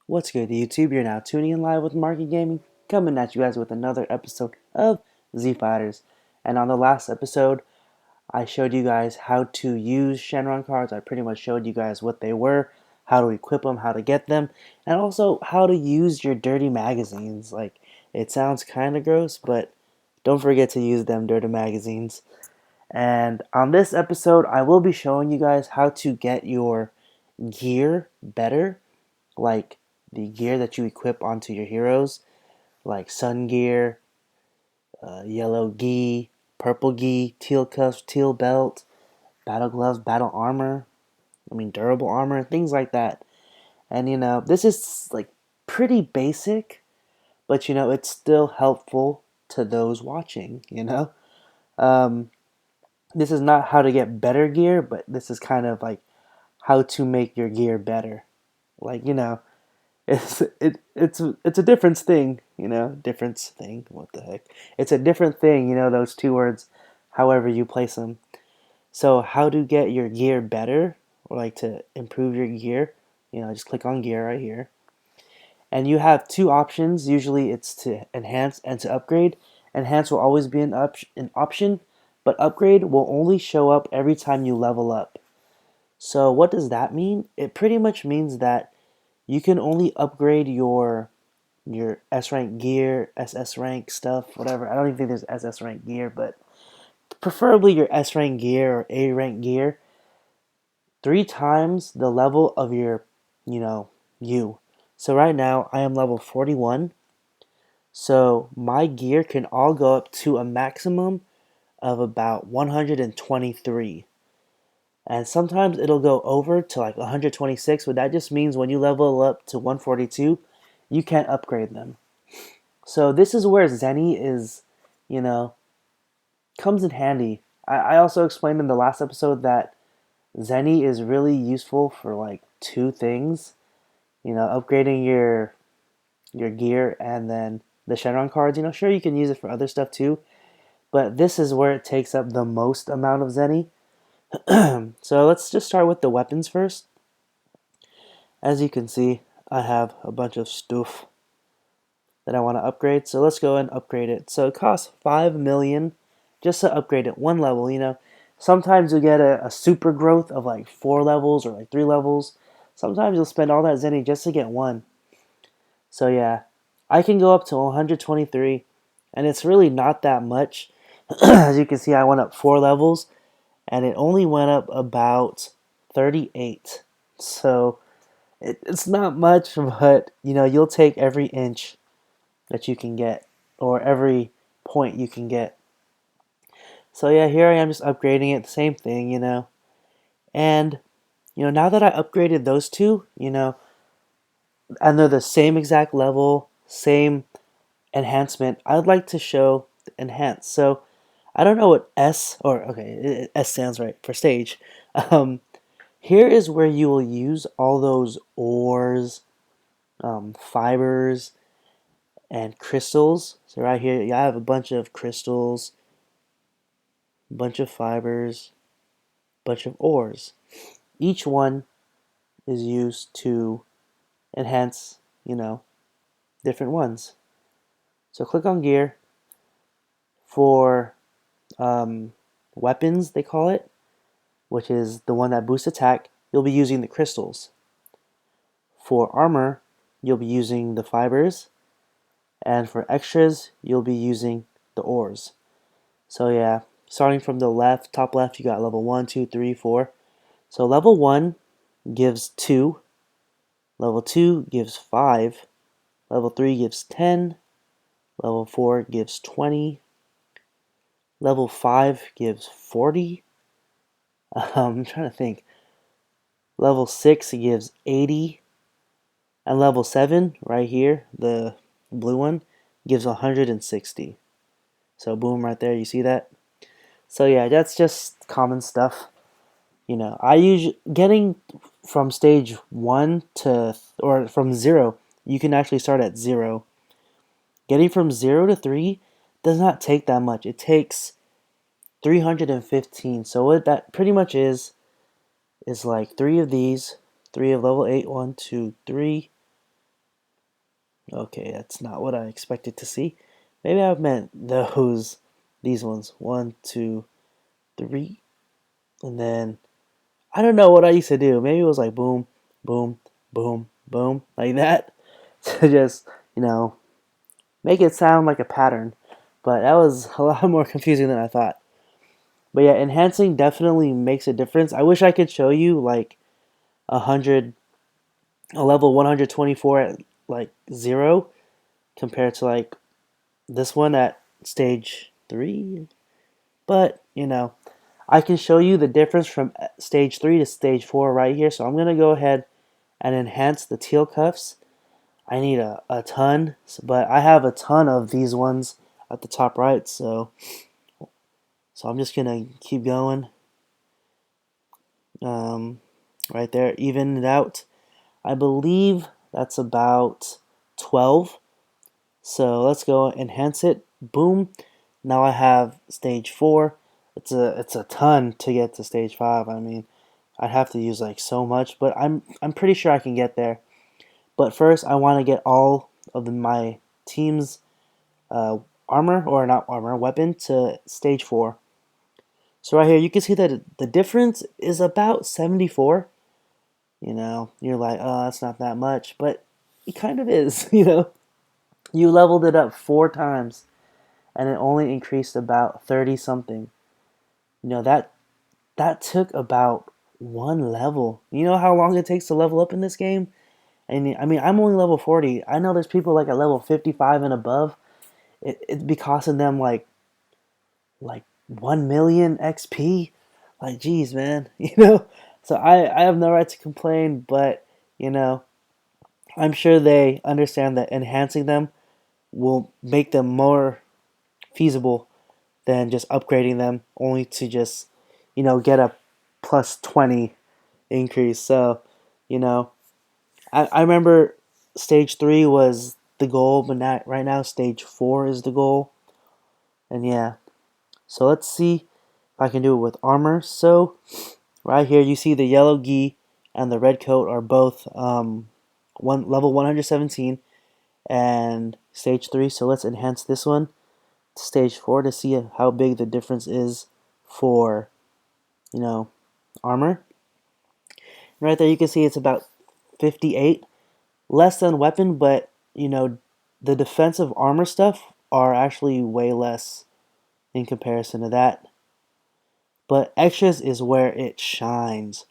What's good, YouTube? You're now tuning in live with Market Gaming, coming at you guys with another episode of Z Fighters. And on the last episode, I showed you guys how to use Shenron cards. I pretty much showed you guys what they were, how to equip them, how to get them, and also how to use your dirty magazines. Like, it sounds kind of gross, but don't forget to use them dirty magazines. And on this episode, I will be showing you guys how to get your gear better, like the gear that you equip onto your heroes, like sun gear, yellow gi, purple gi, teal cuffs, teal belt, battle gloves, battle armor, durable armor, things like that. And this is like pretty basic, but it's still helpful to those watching. Um, this is not how to get better gear, but this is kind of like how to make your gear better. Like, it's a difference thing, difference thing. What the heck? It's a different thing, those two words, however you place them. So how to get your gear better, or like to improve your gear, just click on gear right here. And you have two options. Usually it's to enhance and to upgrade. Enhance will always be an option, but upgrade will only show up every time you level up. So what does that mean? It pretty much means that you can only upgrade your S rank gear, SS rank stuff, whatever. I don't even think there's SS rank gear, but preferably your S rank gear or A rank gear 3 times the level of your, you know, you. So right now I am level 41. So my gear can all go up to a maximum of about 123. And sometimes it'll go over to like 126, but that just means when you level up to 142, you can't upgrade them. So this is where Zenny is, you know, comes in handy. I also explained in the last episode that Zenny is really useful for like two things. Upgrading your gear and then the Shenron cards. Sure you can use it for other stuff too, but this is where it takes up the most amount of Zenny. So let's just start with the weapons first. As you can see, I have a bunch of stuff that I want to upgrade. So let's go and upgrade it. So it costs 5 million just to upgrade it one level. Sometimes you'll get a super growth of like 4 levels or like 3 levels. Sometimes you'll spend all that Zenny just to get one. So yeah, I can go up to 123, and it's really not that much. As you can see, I went up 4 levels, and it only went up about 38. So it's not much, but you'll take every inch that you can get, or every point you can get. So yeah, here I am just upgrading it, the same thing. And now that I upgraded those two, and they're the same exact level, same enhancement, I'd like to show enhance. So I don't know what S, or okay, S stands right for stage. Um, Here is where you will use all those ores, fibers, and crystals. So right here, I have a bunch of crystals, a bunch of fibers, a bunch of ores. Each one is used to enhance, different ones. So click on gear for weapons, they call it, which is the one that boosts attack. You'll be using the crystals. For armor, you'll be using the fibers, and for extras, you'll be using the ores. So yeah, starting from the left, top left, you got level 1, 2, 3, 4. So level 1 gives 2, level 2 gives 5, level 3 gives 10, level 4 gives 20, level 5 gives 40. I'm trying to think. Level 6 gives 80, and level 7, right here, the blue one, gives 160. So boom, right there, you see that? So yeah, that's just common stuff. I usually getting from stage 1 to, or from 0, you can actually start at 0. Getting from 0 to 3 does not take that much. It takes 315. So what that pretty much is like 3 of these, 3 of level 8, 1, 2, 3, Okay, that's not what I expected to see. Maybe I meant these ones. One, two, three, and then I don't know what I used to do. Maybe it was like boom, boom, boom, boom, like that. To just, you know, make it sound like a pattern. But that was a lot more confusing than I thought. But yeah, enhancing definitely makes a difference. I wish I could show you like 100, a level 124 at like 0 compared to like this one at stage 3. But, I can show you the difference from stage 3 to stage 4 right here. So I'm going to go ahead and enhance the teal cuffs. I need a ton, but I have a ton of these ones at the top right. So I'm just going to keep going. Right there, even it out. I believe that's about 12. So let's go enhance it. Boom. Now I have stage 4. It's a ton to get to stage 5. I mean, I'd have to use like so much, but I'm pretty sure I can get there. But first, I want to get all of my team's uh, armor, or not armor, weapon to stage 4. So right here, you can see that the difference is about 74. You're like, oh, that's not that much, but it kind of is. You leveled it up 4 times, and it only increased about 30 something. That took about one level. You know how long it takes to level up in this game? And I mean, I'm only level 40. I know there's people like at level 55 and above. It'd be costing them like 1 million XP. Like, geez, man, So I have no right to complain, but you know, I'm sure they understand that enhancing them will make them more feasible than just upgrading them only to just, get a plus 20 increase. So, you know, I remember stage 3 was the goal, but not right now. Stage 4 is the goal. And yeah, so let's see if I can do it with armor. So right here, you see the yellow gi and the red coat are both one level 117 and stage 3. So let's enhance this one to stage 4 to see how big the difference is for, you know, armor. Right there, you can see it's about 58, less than weapon, but the defensive armor stuff are actually way less in comparison to that. But extras is where it shines.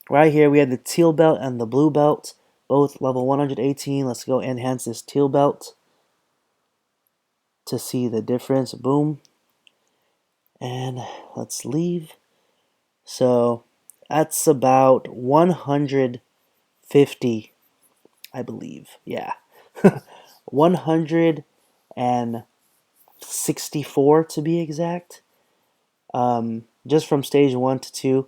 Right here, we have the teal belt and the blue belt, both level 118. Let's go enhance this teal belt to see the difference. Boom. And let's leave. So that's about 150, I believe. Yeah. 164 to be exact. Just from stage 1 to 2.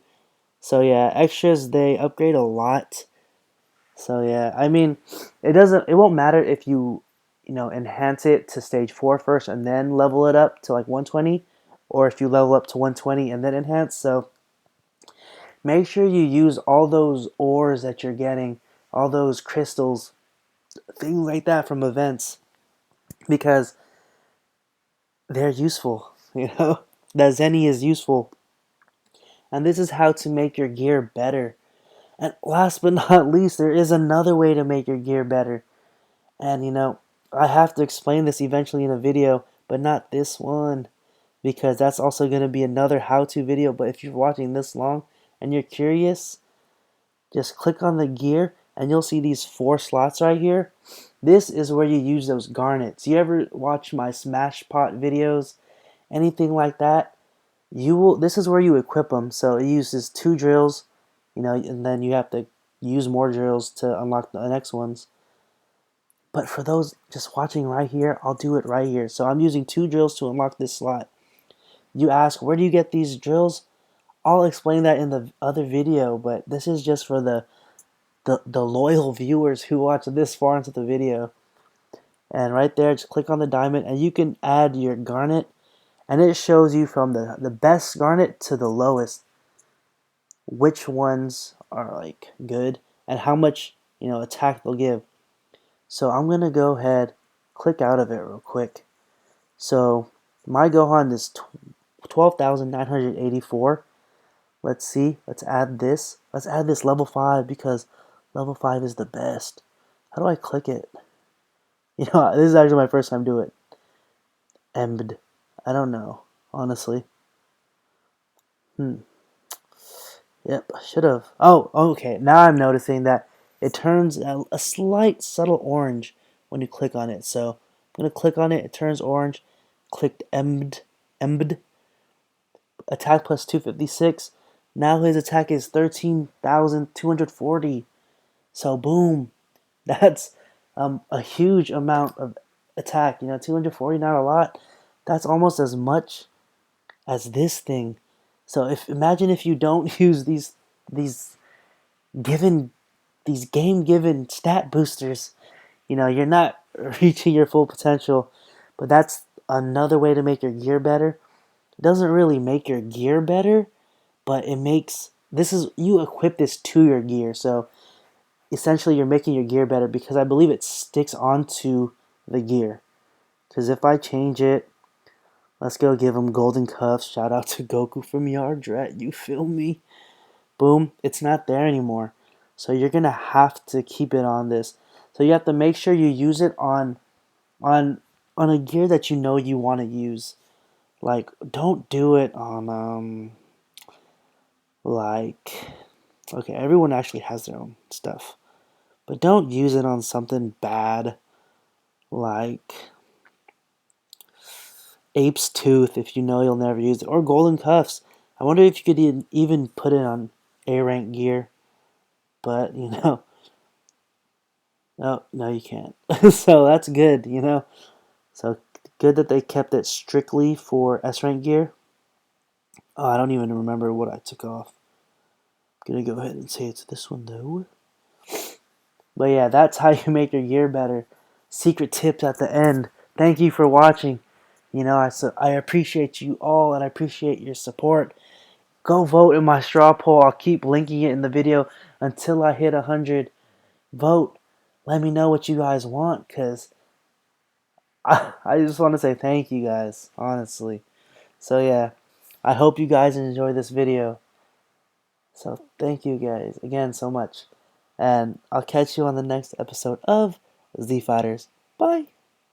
So yeah, extras they upgrade a lot. So yeah, I mean, it won't matter if you enhance it to stage 4 first and then level it up to like 120, or if you level up to 120 and then enhance. So make sure you use all those ores that you're getting, all those crystals, things like that from events, because they're useful. That Zenny is useful, and this is how to make your gear better. And last but not least, there is another way to make your gear better. And I have to explain this eventually in a video, but not this one, because that's also going to be another how-to video. But if you're watching this long and you're curious, just click on the gear and you'll see these 4 slots right here. This is where you use those garnets. You ever watch my smash pot videos, anything like that? This is where you equip them. So it uses 2 drills, and then you have to use more drills to unlock the next ones. But for those just watching right here, I'll do it right here. So I'm using 2 drills to unlock this slot. You ask, where do you get these drills? I'll explain that in the other video, but this is just for the loyal viewers who watch this far into the video. And right there, just click on the diamond, and you can add your garnet, and it shows you from the best garnet to the lowest which ones are like good and how much attack they'll give. So I'm going to go ahead, click out of it real quick. So my Gohan is 12,984. Let's see. Let's add this. Let's add this level 5 because level 5 is the best. How do I click it? This is actually my first time doing it. Embed. I don't know, honestly. Yep, I should have. Oh, okay. Now I'm noticing that it turns a slight subtle orange when you click on it. So I'm going to click on it. It turns orange. Clicked embed. Attack plus 256. Now his attack is 13,240. So boom. That's a huge amount of attack. 240, not a lot. That's almost as much as this thing. So imagine if you don't use these given these game given stat boosters, you're not reaching your full potential. But that's another way to make your gear better. It doesn't really make your gear better, but it makes you equip this to your gear. So essentially you're making your gear better because I believe it sticks onto the gear. Because if I change it, let's go give him golden cuffs. Shout out to Goku from Yardrat. You feel me? Boom. It's not there anymore. So you're going to have to keep it on this. So you have to make sure you use it on a gear that you want to use. Like, don't do it on like, okay, everyone actually has their own stuff. But don't use it on something bad like Ape's Tooth if you know you'll never use it. Or Golden Cuffs. I wonder if you could even put it on A rank gear. But, no, you can't. So that's good. So good that they kept it strictly for S rank gear. Oh, I don't even remember what I took off. I'm gonna go ahead and say it's this one though. But yeah, that's how you make your gear better. Secret tips at the end. Thank you for watching. I appreciate you all and I appreciate your support. Go vote in my straw poll. I'll keep linking it in the video until I hit 100. Vote. Let me know what you guys want because I just want to say thank you guys, honestly. So yeah, I hope you guys enjoy this video. So thank you guys again so much. And I'll catch you on the next episode of Z Fighters. Bye.